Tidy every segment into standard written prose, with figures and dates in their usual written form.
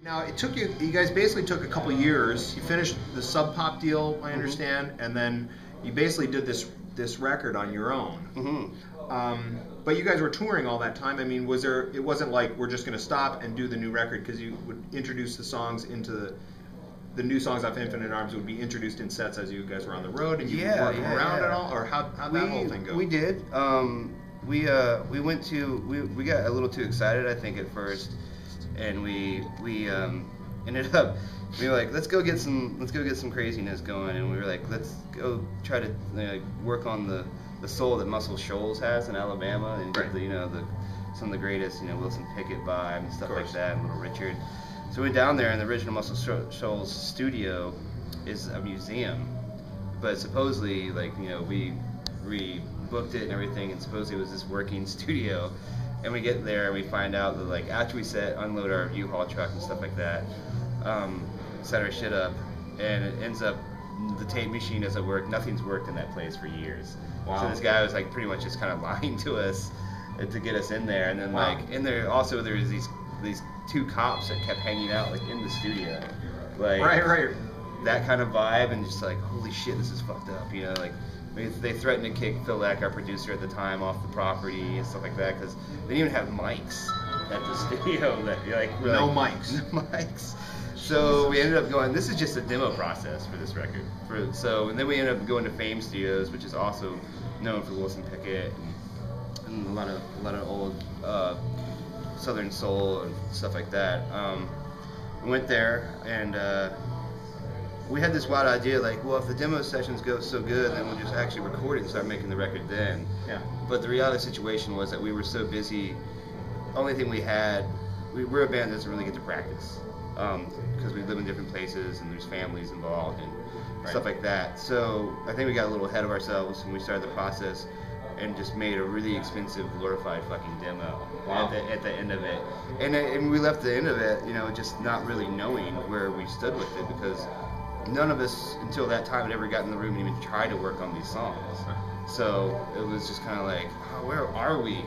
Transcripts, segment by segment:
Now it took you guys basically took a couple years. You finished the Sub Pop deal, I understand, and then you basically did this record on your own. But you guys were touring all that time. I mean, it wasn't like we're just going to stop and do the new record, because you would introduce the songs into the new songs off Infinite Arms would be introduced in sets as you guys were on the road, and you would work around it all, or how'd that whole thing go? We did. We got a little too excited, I think, at first, and we ended up, we were like, let's go get some craziness going, and we were like, let's go try to work on the soul that Muscle Shoals has in Alabama, and get some of the greatest, Wilson Pickett vibe and stuff like that, and Little Richard. So we went down there, and the original Muscle Shoals studio is a museum, but supposedly, we booked it and everything, and supposedly it was this working studio. And we get there and we find out that after we unload our U-Haul truck and stuff like that, set our shit up, and it ends up the tape machine doesn't work. Nothing's worked in that place for years. Wow. So this guy was pretty much just kind of lying to us to get us in there. And then in there also there's these two cops that kept hanging out in the studio, right. That kind of vibe, and just holy shit, this is fucked up, They threatened to kick Phil Lack, our producer at the time, off the property and stuff like that, because they didn't even have mics at the studio. No mics. No mics. So we ended up going, this is just a demo process for this record. And then we ended up going to Fame Studios, which is also known for Wilson Pickett and a lot of old Southern soul and stuff like that. We went there, and we had this wild idea, if the demo sessions go so good, then we'll just actually record it and start making the record then. Yeah. But the reality of the situation was that we were so busy. Only thing we had, we're a band that doesn't really get to practice, because we live in different places and there's families involved and stuff like that. So I think we got a little ahead of ourselves when we started the process, and just made a really expensive, glorified fucking demo at the end of it. And we left the end of it, just not really knowing where we stood with it, because none of us until that time had ever gotten in the room and even tried to work on these songs. So it was just kind of where are we,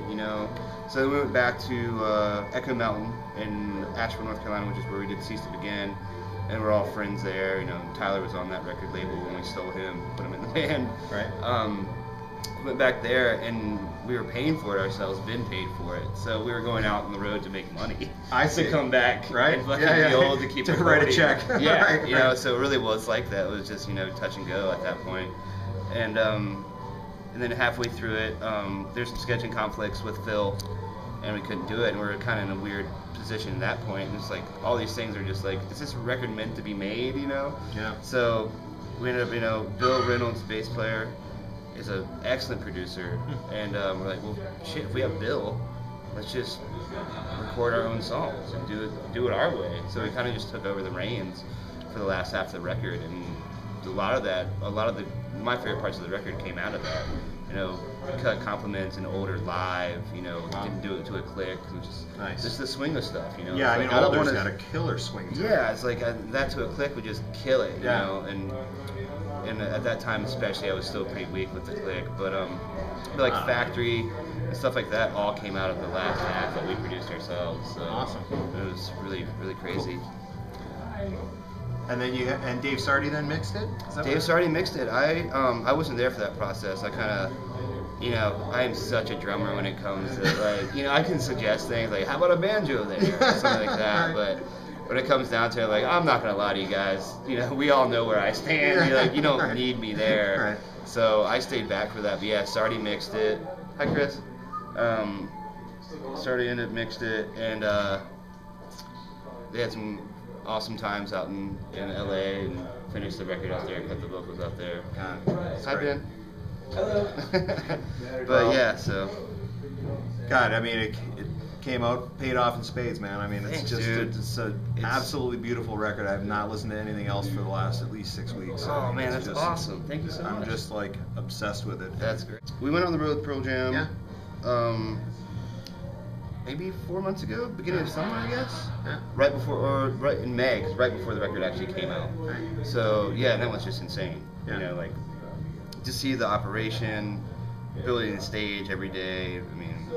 So we went back to Echo Mountain in Asheville, North Carolina, which is where we did Cease to Begin, and we're all friends there. Tyler was on that record label when we stole him, put him in the band. Right. Went back there, and we were paying for it ourselves, been paid for it. So we were going out on the road to make money. To come back, and fucking be old to keep to write a check. Yeah, so it really was like that. It was just, touch and go at that point. And then halfway through it, there's some scheduling conflicts with Phil, and we couldn't do it, and we were kind of in a weird position at that point. And it's all these things are just is this record meant to be made, Yeah. So we ended up, Bill Reynolds, bass player, is an excellent producer, and we're like, well, shit, if we have Bill, let's just record our own songs and do it our way. So we kind of just took over the reins for the last half of the record, and a lot of my favorite parts of the record came out of that. Cut Compliments and Older live, didn't do it to a click, which is just the swing of stuff, Yeah, Older's got a killer swing to it. Yeah, it's that to a click would just kill it, and at that time especially, I was still pretty weak with the click, but Factory and stuff like that all came out of the last half that we produced ourselves. So awesome. It was really, really crazy. Cool. And then and Dave Sardi then mixed it? Dave Sardi mixed it. I wasn't there for that process. I kind of, I am such a drummer when it comes to I can suggest things how about a banjo there or something like that, but when it comes down to it, I'm not gonna lie to you guys. We all know where I stand. You don't need me there. Right. So I stayed back for that. But yeah, Sardi mixed it. Hi, Chris. Sardi ended up mixed it, and they had some awesome times out in LA, and finished the record out there, cut the vocals out there. Hi, Ben. Hello. But yeah, so. God, I mean, it came out, paid off in spades, man. I mean, it's Thanks, just dude. it's an absolutely beautiful record. I have not listened to anything else for the last at least 6 weeks. Oh man, that's awesome. Thank you so much. I'm just obsessed with it. That's great. We went on the road with Pearl Jam. Yeah. Maybe 4 months ago, beginning of summer, I guess. Yeah. Right in May, 'cause right before the record actually came out. Right. So yeah, that was just insane. Yeah. To see the operation, building the stage every day. I mean,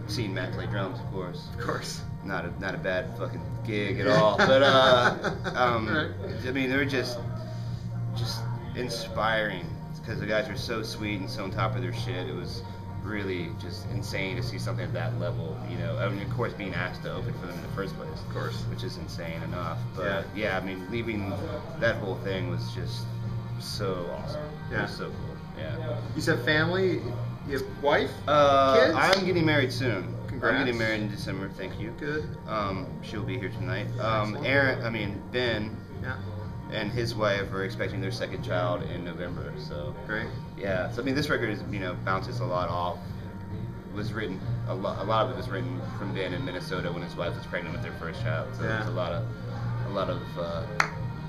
seeing Matt play drums, of course. Of course. not a bad fucking gig at all. But I mean, they're just inspiring because the guys are so sweet and so on top of their shit. It was really just insane to see something at that level, you know. I mean, of course, being asked to open for them in the first place, of course, which is insane enough. But yeah, I mean, leaving that whole thing was just so awesome. Yeah, it was so cool. Yeah. You said family, you have wife, kids? I'm getting married soon. Congrats. I'm getting married in December. Thank you. Good. She'll be here tonight. Ben. Yeah. And his wife are expecting their second child in November. So great. Yeah. So I mean, this record is, you know, bounces a lot off. Was written a lot of it was written from Ben in Minnesota when his wife was pregnant with their first child. So there's a lot of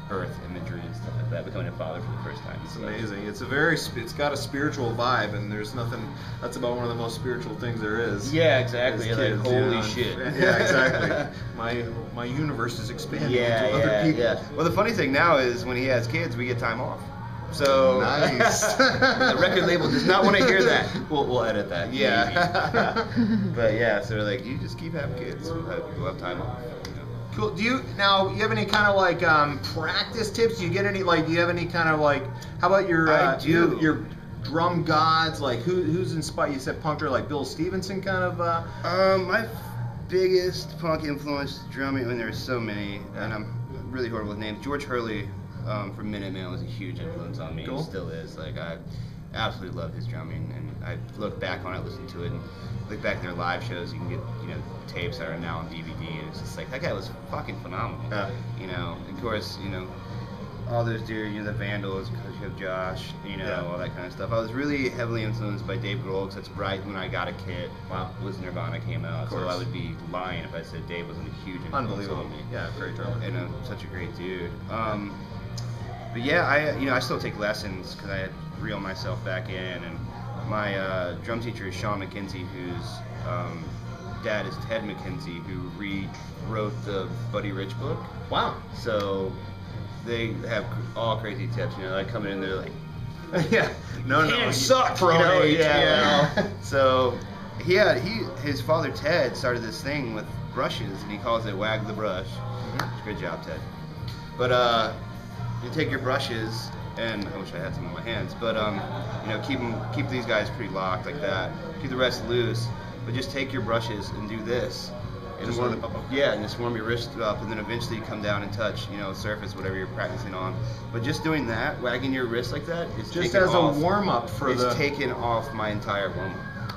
birth imagery and stuff like that. Becoming a father for the first time. It's amazing. It's got a spiritual vibe, and there's nothing. That's about one of the most spiritual things there is. Yeah, exactly. Kids, like, holy shit. Yeah, exactly. My universe is expanding to other people. Yeah. Well, the funny thing now is when he has kids, we get time off. So nice. The record label does not want to hear that. We'll edit that. Yeah. But yeah, so they're like, you just keep having kids. We'll have time off. Cool. Do you have any kind of like practice tips? Do you get any do you have any kind of like, how about your your drum gods, like who's inspired? You said punker, like Bill Stevenson kind of. My biggest punk influence drumming, I mean, there's so many, and I'm really horrible with names. George Hurley from Minuteman was a huge influence on me. Cool. He still is. Like, I absolutely love his drumming, and I look back on it, listen to it, and look back at their live shows. You can get, you know, tapes that are now on DVD, and it's just like, that guy was fucking phenomenal. Yeah. You know, of course, you know, all those dudes, you know, the Vandals, because you have Josh, you know, all that kind of stuff. I was really heavily influenced by Dave Grohl, because that's right when I Got a Kid was Nirvana came out. So I would be lying if I said Dave wasn't a huge influence on me. Yeah, great drummer. And such a great dude. But yeah, I still take lessons because I had to reel myself back in. And my drum teacher is Sean McKenzie, whose dad is Ted McKenzie, who rewrote the Buddy Rich book. Wow. So they have all crazy tips. You know, I come in and they're like, yeah, no, you suck, pro age. Yeah. So his father Ted started this thing with brushes, and he calls it Wag the Brush. Good job, Ted. But you take your brushes, and I wish I had some on my hands, but you know, keep these guys pretty locked like that. Keep the rest loose, but just take your brushes and do this. And and just warm your wrist up, and then eventually come down and touch, you know, surface, whatever you're practicing on. But just doing that, wagging your wrist like that, is just as a warm up for it's taken off my entire warm up.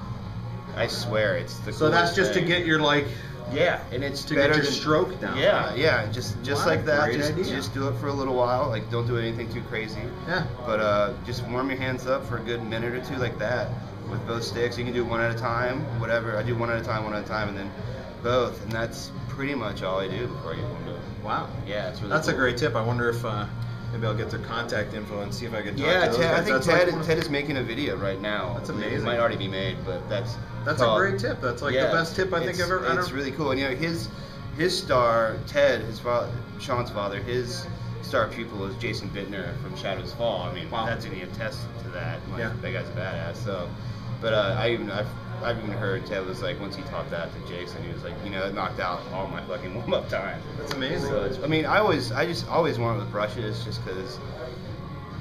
I swear, it's the so that's just thing. To get your like. Yeah, and it's to better get your than, stroke down. Yeah, yeah, just like that. Just do it for a little while. Like, don't do anything too crazy. Yeah. But just warm your hands up for a good minute or two like that with both sticks. You can do one at a time, whatever. I do one at a time, and then both, and that's pretty much all I do before I get warmed up. Wow. Yeah, it's really that's cool. a great tip. I wonder if maybe I'll get their contact info and see if I can talk to those I guys. think Ted is making a video right now. That's amazing. It might already be made, but that's a great tip. That's like the best tip I think I've ever. It's really cool, and you know his star, Ted, his father, Sean's father, his star pupil is Jason Bittner from Shadows Fall. I mean, that's any attest to that. That guy's a badass. So, but I've even heard Ted was like, once he taught that to Jason, he was like, you know, it knocked out all my fucking warm up time. That's amazing. So I mean, I just always warm up with brushes just because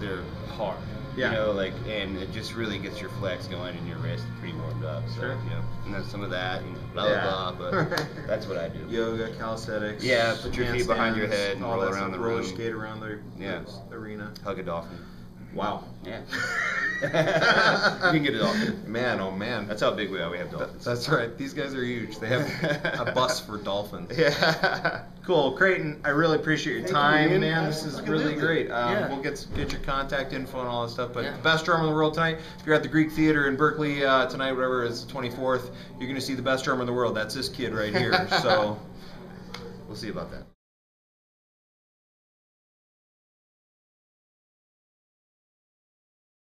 they're hard. Yeah. You know, like, and it just really gets your flex going and your wrist pretty warmed up. So, you know, and then some of that, and blah, blah, blah, but that's what I do. Yoga, calisthenics. Yeah, put your feet behind your head and roll around the room. Roller skate around the arena. Hug a dolphin. Wow. Yeah. You can get a dolphin. Man, oh man. That's how big we are. We have dolphins. That's right. These guys are huge. They have a bus for dolphins. Yeah. Cool. Creighton, I really appreciate your time, man. This is really great. We'll get your contact info and all that stuff. But the best drummer in the world tonight. If you're at the Greek Theater in Berkley tonight, whatever it is, 24th, you're going to see the best drummer in the world. That's this kid right here. So we'll see about that.